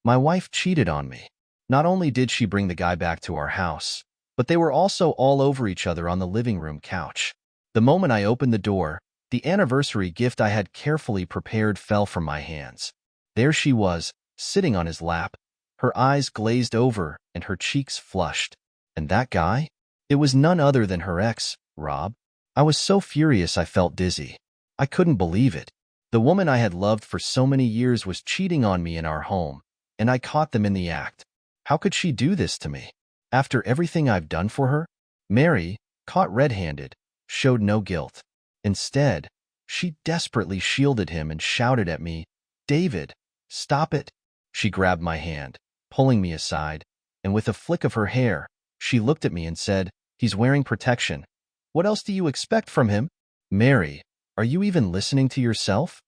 My wife cheated on me. Not only did she bring the guy back to our house, but they were also all over each other on the living room couch. The moment I opened the door, the anniversary gift I had carefully prepared fell from my hands. There she was, sitting on his lap, her eyes glazed over and her cheeks flushed. And that guy? It was none other than her ex, Rob. I was so furious I felt dizzy. I couldn't believe it. The woman I had loved for so many years was cheating on me in our home, and I caught them in the act. How could she do this to me? After everything I've done for her? Mary, caught red-handed, showed no guilt. Instead, she desperately shielded him and shouted at me, "David, stop it." She grabbed my hand, pulling me aside, and with a flick of her hair, she looked at me and said, "He's wearing protection. What else do you expect from him?" Mary, are you even listening to yourself?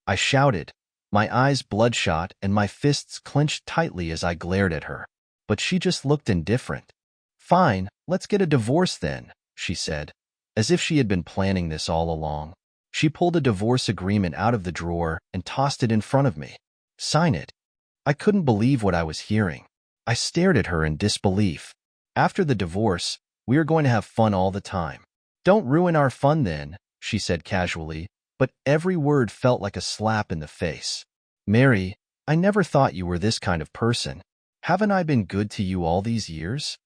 I shouted, my eyes bloodshot and my fists clenched tightly as I glared at her. But she just looked indifferent. "Fine, let's get a divorce then," she said, as if she had been planning this all along. She pulled a divorce agreement out of the drawer and tossed it in front of me. "Sign it." I couldn't believe what I was hearing. I stared at her in disbelief. "After the divorce, we are going to have fun all the time." "Don't ruin our fun then," she said casually, but every word felt like a slap in the face. "Mary, I never thought you were this kind of person. Haven't I been good to you all these years?"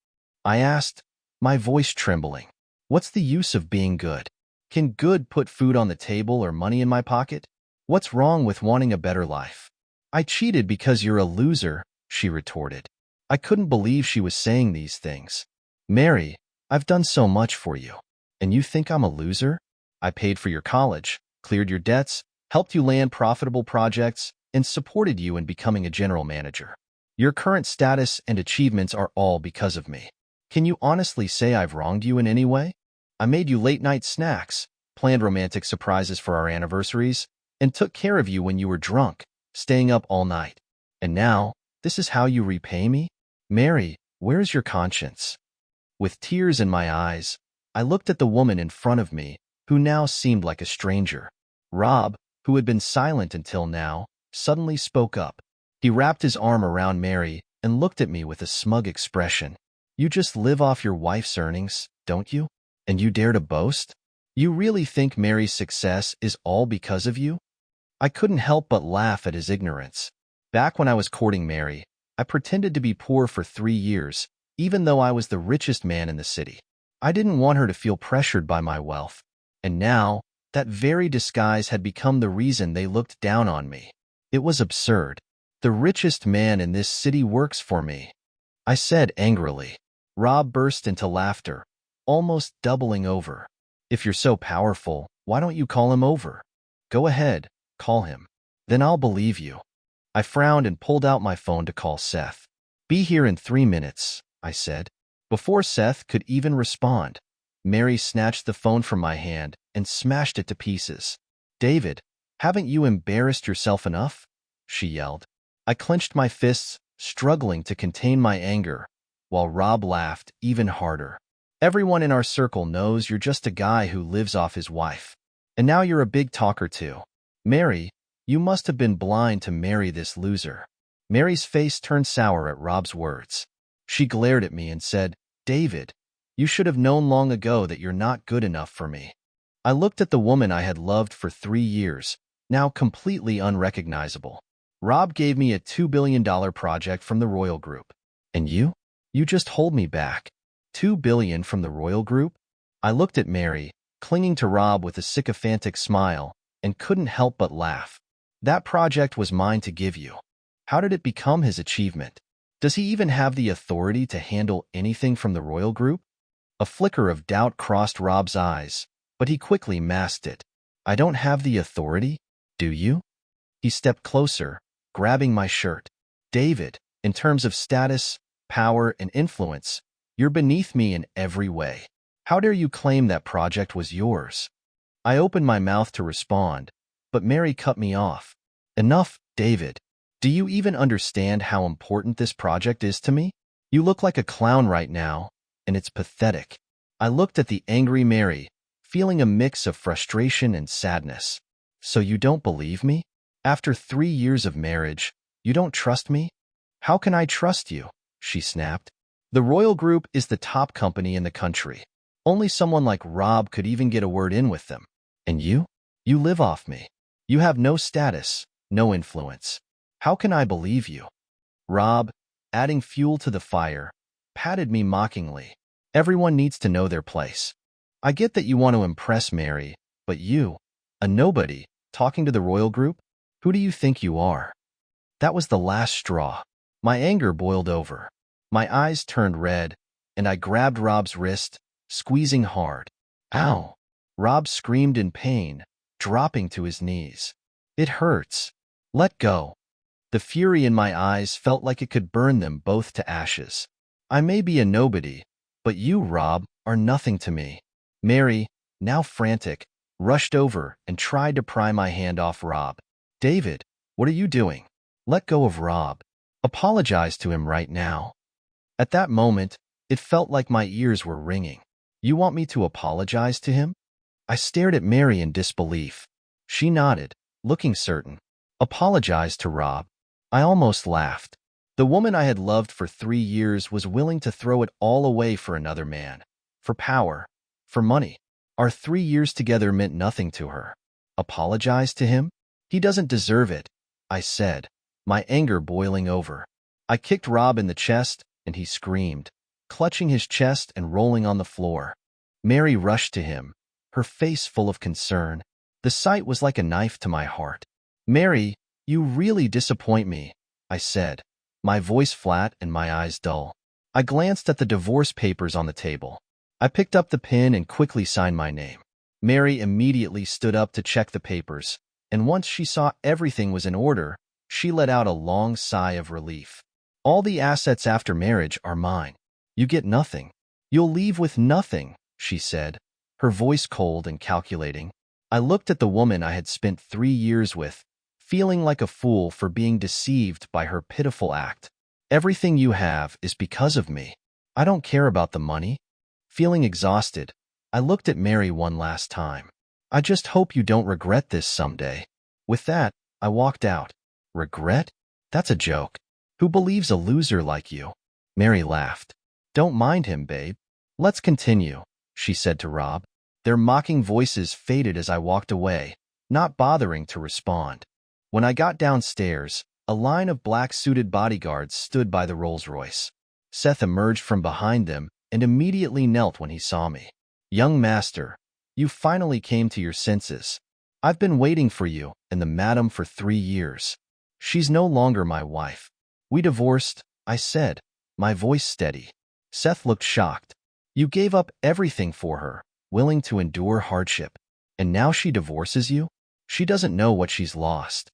I asked, my voice trembling. "What's the use of being good? Can good put food on the table or money in my pocket? What's wrong with wanting a better life?" "I cheated because you're a loser," she retorted. I couldn't believe she was saying these things. "Mary, I've done so much for you. And you think I'm a loser? I paid for your college, cleared your debts, helped you land profitable projects, and supported you in becoming a general manager. Your current status and achievements are all because of me. Can you honestly say I've wronged you in any way? I made you late-night snacks, planned romantic surprises for our anniversaries, and took care of you when you were drunk, staying up all night. And now, this is how you repay me? Mary, where's your conscience?" With tears in my eyes, I looked at the woman in front of me, who now seemed like a stranger. Rob, who had been silent until now, suddenly spoke up. He wrapped his arm around Mary and looked at me with a smug expression. "You just live off your wife's earnings, don't you? And you dare to boast? You really think Mary's success is all because of you?" I couldn't help but laugh at his ignorance. Back when I was courting Mary, I pretended to be poor for 3 years, even though I was the richest man in the city. I didn't want her to feel pressured by my wealth. And now, that very disguise had become the reason they looked down on me. It was absurd. "The richest man in this city works for me," I said angrily. Rob burst into laughter, almost doubling over. "If you're so powerful, why don't you call him over? Go ahead, call him. Then I'll believe you." I frowned and pulled out my phone to call Seth. "Be here in 3 minutes," I said. Before Seth could even respond, Mary snatched the phone from my hand and smashed it to pieces. "David, haven't you embarrassed yourself enough?" she yelled. I clenched my fists, struggling to contain my anger, while Rob laughed even harder. "Everyone in our circle knows you're just a guy who lives off his wife. And now you're a big talker too. Mary, you must have been blind to marry this loser." Mary's face turned sour at Rob's words. She glared at me and said, "David, you should have known long ago that you're not good enough for me." I looked at the woman I had loved for 3 years, now completely unrecognizable. "Rob gave me a $2 billion project from the Royal Group. And you? You just hold me back. $2 billion from the Royal Group?" I looked at Mary, clinging to Rob with a sycophantic smile, and couldn't help but laugh. "That project was mine to give you. How did it become his achievement? Does he even have the authority to handle anything from the Royal Group?" A flicker of doubt crossed Rob's eyes, but he quickly masked it. "I don't have the authority? Do you?" He stepped closer, grabbing my shirt. "David, in terms of status, power, and influence, you're beneath me in every way. How dare you claim that project was yours?" I opened my mouth to respond, but Mary cut me off. "Enough, David. Do you even understand how important this project is to me? You look like a clown right now, and it's pathetic." I looked at the angry Mary, feeling a mix of frustration and sadness. "So you don't believe me? After 3 years of marriage, you don't trust me?" How can I trust you? She snapped. The Royal Group is the top company in the country. Only someone like Rob could even get a word in with them. And you? You live off me. You have no status, no influence. How can I believe you? Rob, adding fuel to the fire, patted me mockingly. Everyone needs to know their place. I get that you want to impress Mary, but you, a nobody, talking to the Royal Group? Who do you think you are? That was the last straw. My anger boiled over. My eyes turned red, and I grabbed Rob's wrist, squeezing hard. Ow! Rob screamed in pain, dropping to his knees. It hurts. Let go. The fury in my eyes felt like it could burn them both to ashes. I may be a nobody, but you, Rob, are nothing to me. Mary, now frantic, rushed over and tried to pry my hand off Rob. David, what are you doing? Let go of Rob. Apologize to him right now. At that moment, it felt like my ears were ringing. You want me to apologize to him? I stared at Mary in disbelief. She nodded, looking certain. Apologize to Rob. I almost laughed. The woman I had loved for 3 years was willing to throw it all away for another man. For power. For money. Our 3 years together meant nothing to her. Apologize to him? He doesn't deserve it, I said, my anger boiling over. I kicked Rob in the chest, and he screamed, clutching his chest and rolling on the floor. Mary rushed to him, her face full of concern. The sight was like a knife to my heart. Mary, you really disappoint me, I said, my voice flat and my eyes dull. I glanced at the divorce papers on the table. I picked up the pen and quickly signed my name. Mary immediately stood up to check the papers, and once she saw everything was in order, she let out a long sigh of relief. All the assets after marriage are mine. You get nothing. You'll leave with nothing, she said, her voice cold and calculating. I looked at the woman I had spent 3 years with, feeling like a fool for being deceived by her pitiful act. Everything you have is because of me. I don't care about the money. Feeling exhausted, I looked at Mary one last time. I just hope you don't regret this someday. With that, I walked out. Regret? That's a joke. Who believes a loser like you? Mary laughed. Don't mind him, babe. Let's continue, she said to Rob. Their mocking voices faded as I walked away, not bothering to respond. When I got downstairs, a line of black-suited bodyguards stood by the Rolls-Royce. Seth emerged from behind them and immediately knelt when he saw me. Young master, you finally came to your senses. I've been waiting for you and the madam for 3 years. She's no longer my wife. We divorced, I said, my voice steady. Seth looked shocked. You gave up everything for her, willing to endure hardship. And now she divorces you? She doesn't know what she's lost.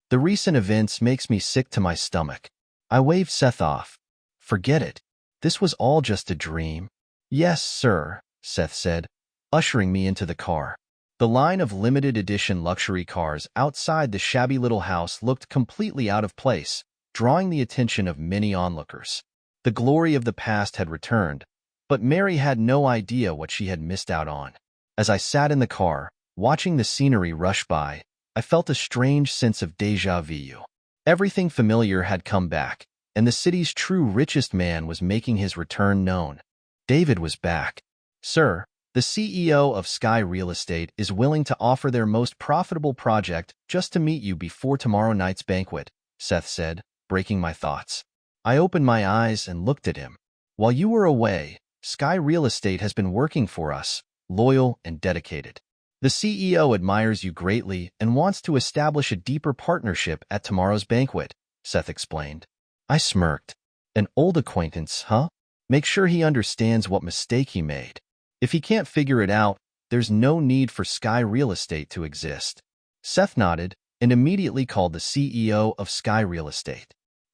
The recent events makes me sick to my stomach. I waved Seth off. Forget it. This was all just a dream. Yes, sir, Seth said, ushering me into the car. The line of limited edition luxury cars outside the shabby little house looked completely out of place, drawing the attention of many onlookers. The glory of the past had returned, but Mary had no idea what she had missed out on. As I sat in the car, watching the scenery rush by, I felt a strange sense of déjà vu. Everything familiar had come back, and the city's true richest man was making his return known. David was back. Sir, the CEO of Sky Real Estate is willing to offer their most profitable project just to meet you before tomorrow night's banquet, Seth said, breaking my thoughts. I opened my eyes and looked at him. While you were away, Sky Real Estate has been working for us, loyal and dedicated. The CEO admires you greatly and wants to establish a deeper partnership at tomorrow's banquet, Seth explained. I smirked. An old acquaintance, huh? Make sure he understands what mistake he made. If he can't figure it out, there's no need for Sky Real Estate to exist. Seth nodded and immediately called the CEO of Sky Real Estate.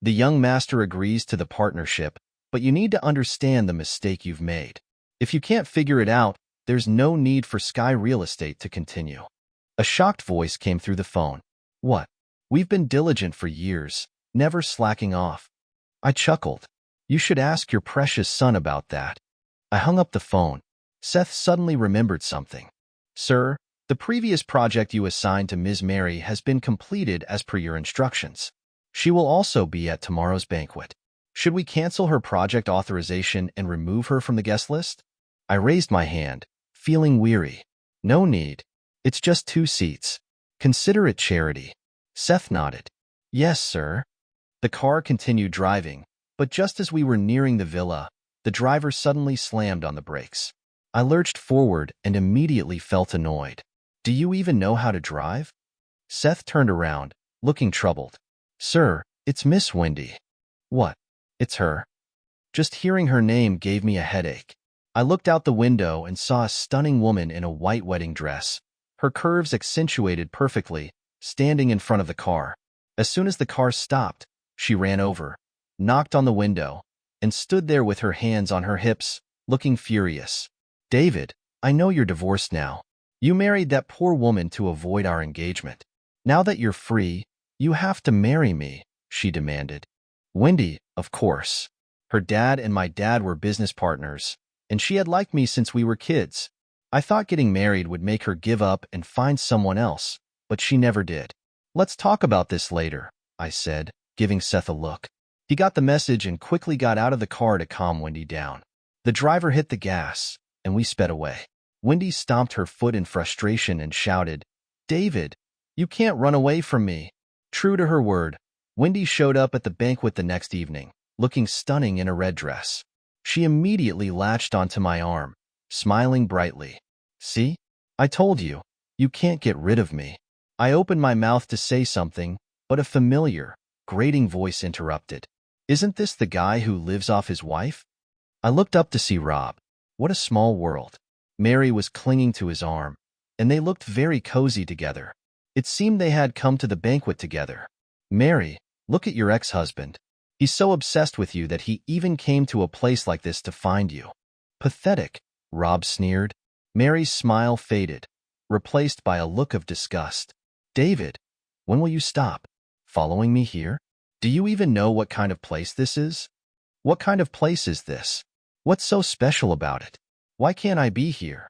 The young master agrees to the partnership, but you need to understand the mistake you've made. If you can't figure it out, there's no need for Sky Real Estate to continue. A shocked voice came through the phone. What? We've been diligent for years, never slacking off. I chuckled. You should ask your precious son about that. I hung up the phone. Seth suddenly remembered something. Sir, the previous project you assigned to Ms. Mary has been completed as per your instructions. She will also be at tomorrow's banquet. Should we cancel her project authorization and remove her from the guest list? I raised my hand, feeling weary. No need. It's just 2 seats. Consider it charity. Seth nodded. Yes, sir. The car continued driving, but just as we were nearing the villa, the driver suddenly slammed on the brakes. I lurched forward and immediately felt annoyed. Do you even know how to drive? Seth turned around, looking troubled. Sir, it's Miss Wendy. What? It's her. Just hearing her name gave me a headache. I looked out the window and saw a stunning woman in a white wedding dress, her curves accentuated perfectly, standing in front of the car. As soon as the car stopped, she ran over, knocked on the window, and stood there with her hands on her hips, looking furious. David, I know you're divorced now. You married that poor woman to avoid our engagement. Now that you're free, you have to marry me, she demanded. Wendy, of course. Her dad and my dad were business partners, and she had liked me since we were kids. I thought getting married would make her give up and find someone else, but she never did. Let's talk about this later, I said, giving Seth a look. He got the message and quickly got out of the car to calm Wendy down. The driver hit the gas, and we sped away. Wendy stomped her foot in frustration and shouted, David, you can't run away from me. True to her word, Wendy showed up at the banquet the next evening, looking stunning in a red dress. She immediately latched onto my arm, smiling brightly. See? I told you, you can't get rid of me. I opened my mouth to say something, but a familiar, grating voice interrupted. Isn't this the guy who lives off his wife? I looked up to see Rob. What a small world. Mary was clinging to his arm, and they looked very cozy together. It seemed they had come to the banquet together. Mary, look at your ex-husband. He's so obsessed with you that he even came to a place like this to find you. Pathetic, Rob sneered. Mary's smile faded, replaced by a look of disgust. David, when will you stop following me here? Do you even know what kind of place this is? What kind of place is this? What's so special about it? Why can't I be here?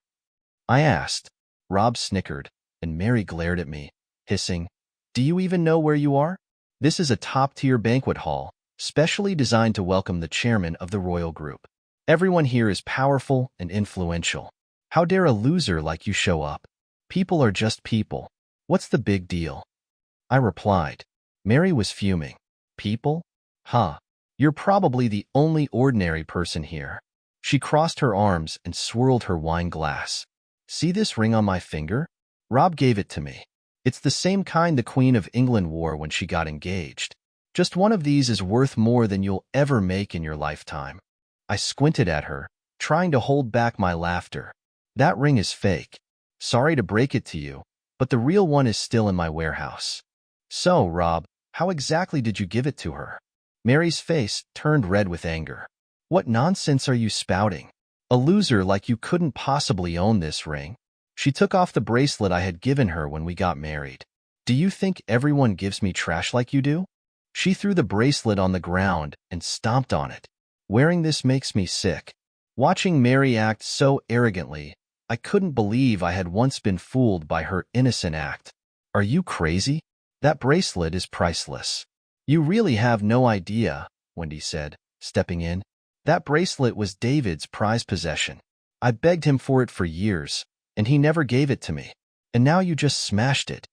I asked. Rob snickered, and Mary glared at me, hissing, Do you even know where you are? This is a top-tier banquet hall, specially designed to welcome the chairman of the royal group. Everyone here is powerful and influential. How dare a loser like you show up? People are just people. What's the big deal? I replied. Mary was fuming. People? Huh. You're probably the only ordinary person here. She crossed her arms and swirled her wine glass. See this ring on my finger? Rob gave it to me. It's the same kind the Queen of England wore when she got engaged. Just one of these is worth more than you'll ever make in your lifetime. I squinted at her, trying to hold back my laughter. That ring is fake. Sorry to break it to you, but the real one is still in my warehouse. So, Rob, how exactly did you give it to her? Mary's face turned red with anger. What nonsense are you spouting? A loser like you couldn't possibly own this ring. She took off the bracelet I had given her when we got married. Do you think everyone gives me trash like you do? She threw the bracelet on the ground and stomped on it. Wearing this makes me sick. Watching Mary act so arrogantly, I couldn't believe I had once been fooled by her innocent act. Are you crazy? That bracelet is priceless. You really have no idea, Wendy said, stepping in. That bracelet was David's prized possession. I begged him for it for years, and he never gave it to me. And now you just smashed it.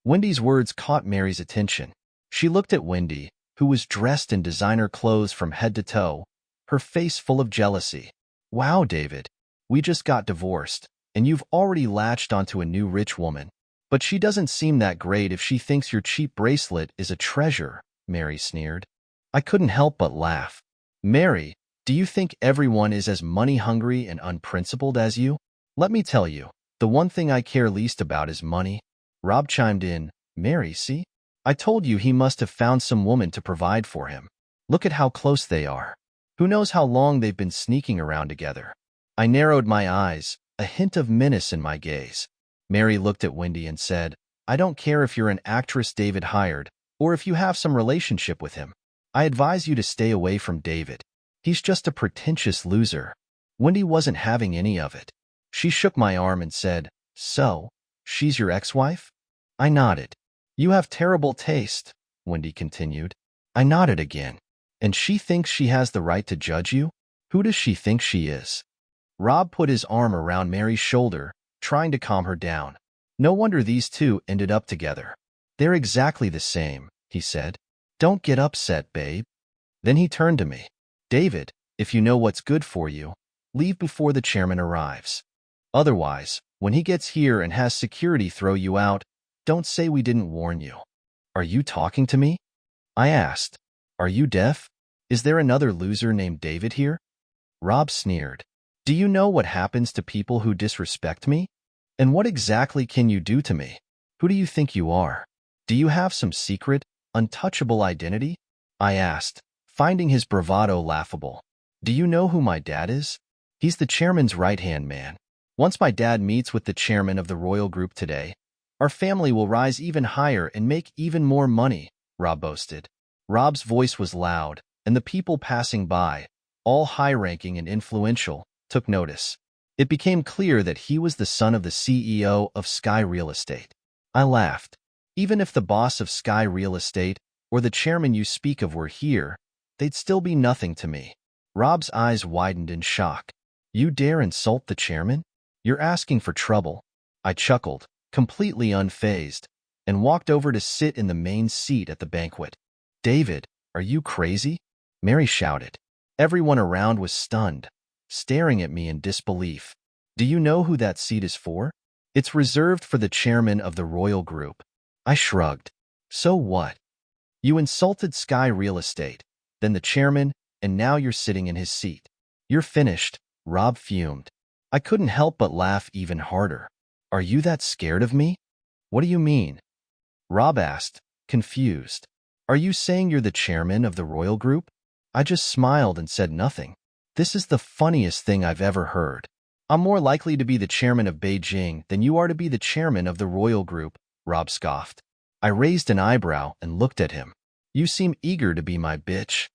Wendy's words caught Mary's attention. She looked at Wendy, who was dressed in designer clothes from head to toe, her face full of jealousy. Wow, David, we just got divorced, and you've already latched onto a new rich woman. But she doesn't seem that great if she thinks your cheap bracelet is a treasure, Mary sneered. I couldn't help but laugh. Mary, do you think everyone is as money-hungry and unprincipled as you? Let me tell you, the one thing I care least about is money. Rob chimed in. Mary, see? I told you he must have found some woman to provide for him. Look at how close they are. Who knows how long they've been sneaking around together? I narrowed my eyes, a hint of menace in my gaze. Mary looked at Wendy and said, I don't care if you're an actress David hired, or if you have some relationship with him. I advise you to stay away from David. He's just a pretentious loser. Wendy wasn't having any of it. She shook my arm and said, So, she's your ex-wife? I nodded. You have terrible taste, Wendy continued. I nodded again. And she thinks she has the right to judge you? Who does she think she is? Rob put his arm around Mary's shoulder, trying to calm her down. No wonder these two ended up together. They're exactly the same, he said. Don't get upset, babe. Then he turned to me. David, if you know what's good for you, leave before the chairman arrives. Otherwise, when he gets here and has security throw you out, don't say we didn't warn you. Are you talking to me? I asked. Are you deaf? Is there another loser named David here? Rob sneered. Do you know what happens to people who disrespect me? And what exactly can you do to me? Who do you think you are? Do you have some secret, untouchable identity? I asked, finding his bravado laughable. Do you know who my dad is? He's the chairman's right-hand man. Once my dad meets with the chairman of the royal group today, our family will rise even higher and make even more money, Rob boasted. Rob's voice was loud, and the people passing by, all high-ranking and influential, took notice. It became clear that he was the son of the CEO of Sky Real Estate. I laughed. Even if the boss of Sky Real Estate or the chairman you speak of were here, they'd still be nothing to me. Rob's eyes widened in shock. You dare insult the chairman? You're asking for trouble. I chuckled, completely unfazed, and walked over to sit in the main seat at the banquet. David, are you crazy? Mary shouted. Everyone around was stunned, staring at me in disbelief. Do you know who that seat is for? It's reserved for the chairman of the royal group. I shrugged. So what? You insulted Sky Real Estate, then the chairman, and now you're sitting in his seat. You're finished, Rob fumed. I couldn't help but laugh even harder. Are you that scared of me? What do you mean? Rob asked, confused. Are you saying you're the chairman of the royal group? I just smiled and said nothing. This is the funniest thing I've ever heard. I'm more likely to be the chairman of Beijing than you are to be the chairman of the royal group, Rob scoffed. I raised an eyebrow and looked at him. You seem eager to be my bitch.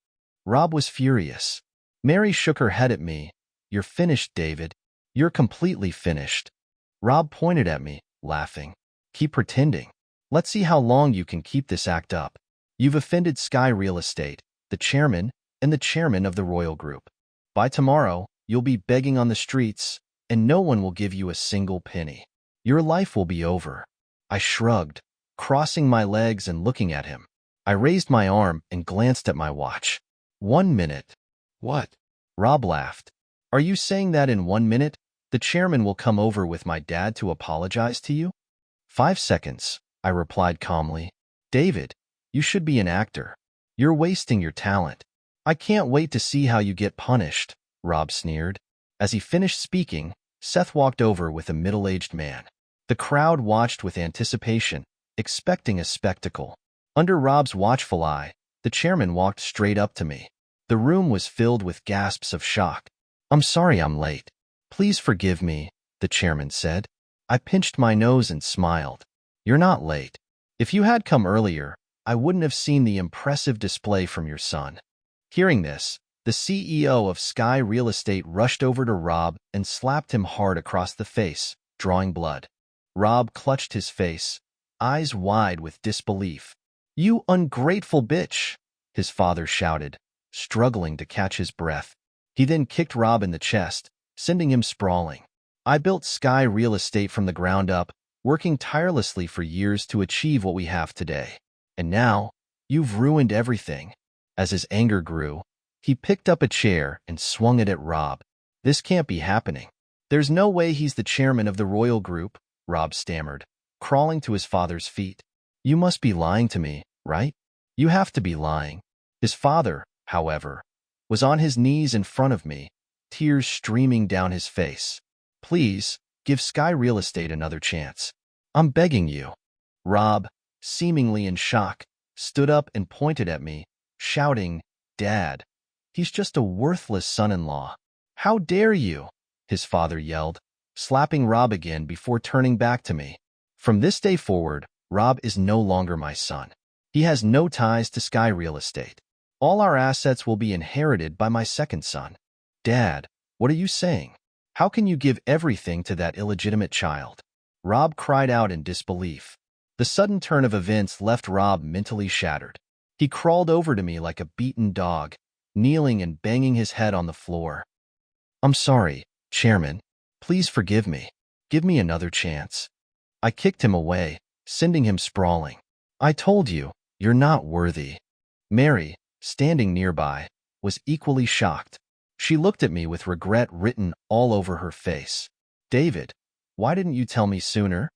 Rob was furious. Mary shook her head at me. You're finished, David. You're completely finished. Rob pointed at me, laughing. Keep pretending. Let's see how long you can keep this act up. You've offended Sky Real Estate, the chairman, and the chairman of the royal group. By tomorrow, you'll be begging on the streets, and no one will give you a single penny. Your life will be over. I shrugged, crossing my legs and looking at him. I raised my arm and glanced at my watch. 1 minute. What? Rob laughed. Are you saying that in 1 minute, the chairman will come over with my dad to apologize to you? 5 seconds, I replied calmly. David, you should be an actor. You're wasting your talent. I can't wait to see how you get punished, Rob sneered. As he finished speaking, Seth walked over with a middle-aged man. The crowd watched with anticipation, expecting a spectacle. Under Rob's watchful eye, the chairman walked straight up to me. The room was filled with gasps of shock. I'm sorry I'm late. Please forgive me, the chairman said. I pinched my nose and smiled. You're not late. If you had come earlier, I wouldn't have seen the impressive display from your son. Hearing this, the CEO of Sky Real Estate rushed over to Rob and slapped him hard across the face, drawing blood. Rob clutched his face, eyes wide with disbelief. You ungrateful bitch, his father shouted, struggling to catch his breath. He then kicked Rob in the chest, sending him sprawling. I built Sky Real Estate from the ground up, working tirelessly for years to achieve what we have today. And now, you've ruined everything. As his anger grew, he picked up a chair and swung it at Rob. This can't be happening. There's no way he's the chairman of the royal group, Rob stammered, crawling to his father's feet. You must be lying to me, right? You have to be lying. His father, however, was on his knees in front of me, tears streaming down his face. Please, give Sky Real Estate another chance. I'm begging you. Rob, seemingly in shock, stood up and pointed at me, shouting, Dad, he's just a worthless son-in-law. How dare you? His father yelled, slapping Rob again before turning back to me. From this day forward, Rob is no longer my son. He has no ties to Sky Real Estate. All our assets will be inherited by my second son. Dad, what are you saying? How can you give everything to that illegitimate child? Rob cried out in disbelief. The sudden turn of events left Rob mentally shattered. He crawled over to me like a beaten dog, kneeling and banging his head on the floor. "I'm sorry, Chairman. Please forgive me. Give me another chance." I kicked him away, sending him sprawling. "I told you, you're not worthy." Mary, standing nearby, was equally shocked. She looked at me with regret written all over her face. "David, why didn't you tell me sooner?"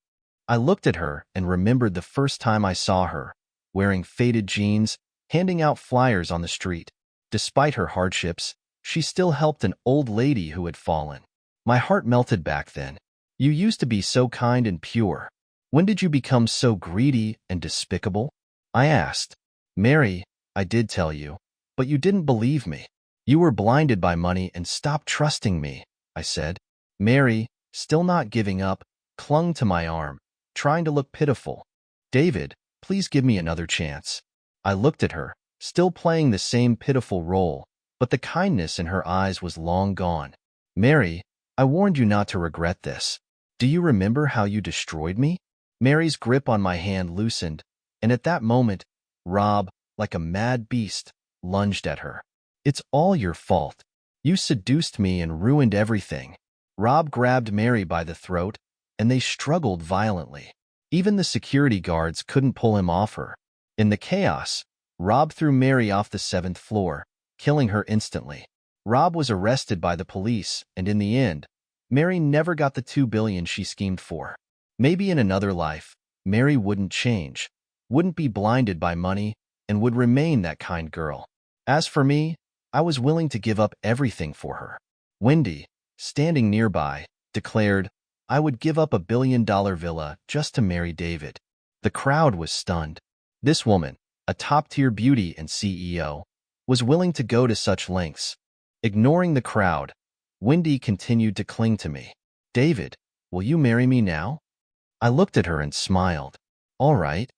I looked at her and remembered the first time I saw her, wearing faded jeans, handing out flyers on the street. Despite her hardships, she still helped an old lady who had fallen. My heart melted back then. "You used to be so kind and pure. When did you become so greedy and despicable?" I asked. "Mary, I did tell you, but you didn't believe me. You were blinded by money and stopped trusting me," I said. Mary, still not giving up, clung to my arm, trying to look pitiful. "David, please give me another chance." I looked at her, still playing the same pitiful role, but the kindness in her eyes was long gone. "Mary, I warned you not to regret this. Do you remember how you destroyed me?" Mary's grip on my hand loosened, and at that moment, Rob, like a mad beast, lunged at her. "It's all your fault. You seduced me and ruined everything." Rob grabbed Mary by the throat, and they struggled violently. Even the security guards couldn't pull him off her. In the chaos, Rob threw Mary off the 7th floor, killing her instantly. Rob was arrested by the police, and in the end, Mary never got the $2 billion she schemed for. Maybe in another life, Mary wouldn't change, wouldn't be blinded by money, and would remain that kind girl. As for me, I was willing to give up everything for her. Wendy, standing nearby, declared, "I would give up a $1 billion villa just to marry David." The crowd was stunned. This woman, a top-tier beauty and CEO, was willing to go to such lengths. Ignoring the crowd, Wendy continued to cling to me. "David, will you marry me now?" I looked at her and smiled. "All right,